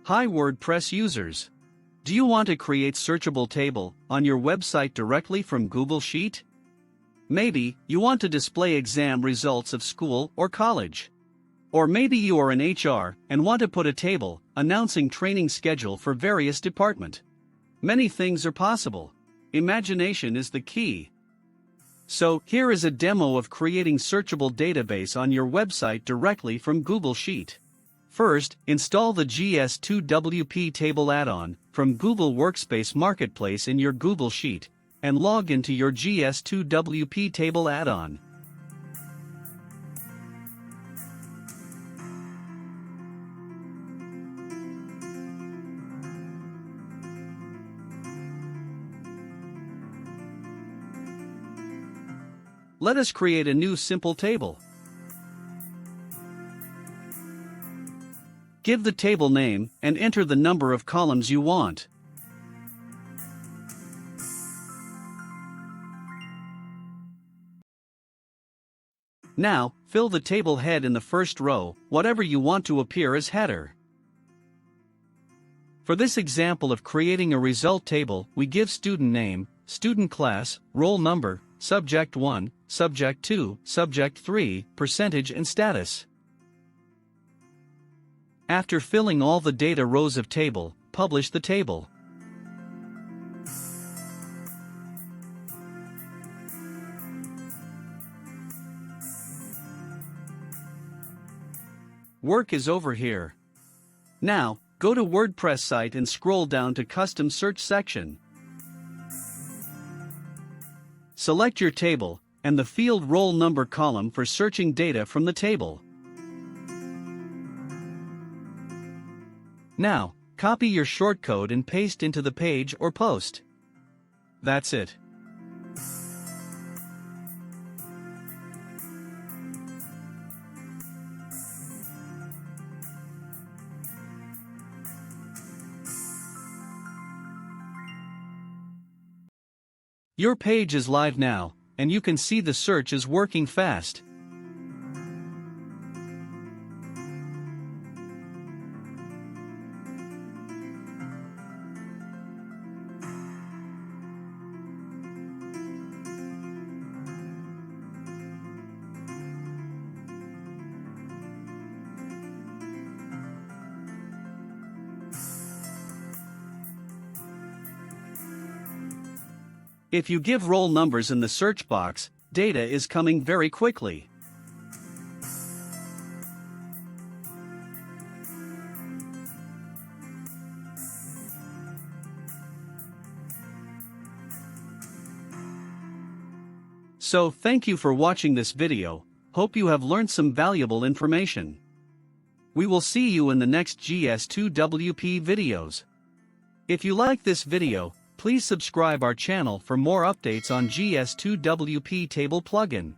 Hi WordPress users! Do you want to create searchable table on your website directly from Google Sheet? Maybe you want to display exam results of school or college. Or maybe you are in HR and want to put a table announcing training schedule for various department. Many things are possible. Imagination is the key. So here is a demo of creating searchable database on your website directly from Google Sheet. First, install the GS2WP table add-on from Google Workspace Marketplace in your Google Sheet, and log into your GS2WP table add-on. Let us create a new simple table. Give the table name and enter the number of columns you want. Now, fill the table head in the first row, whatever you want to appear as header. For this example of creating a result table, we give student name, student class, roll number, subject 1, subject 2, subject 3, percentage and status. After filling all the data rows of table, publish the table. Work is over here. Now, go to WordPress site and scroll down to Custom Search section. Select your table and the field roll number column for searching data from the table. Now, copy your shortcode and paste into the page or post. That's it. Your page is live now, and you can see the search is working fast. If you give roll numbers in the search box, data is coming very quickly. So thank you for watching this video. Hope you have learned some valuable information. We will see you in the next GS2WP videos. If you like this video, please subscribe our channel for more updates on GS2WP table plugin.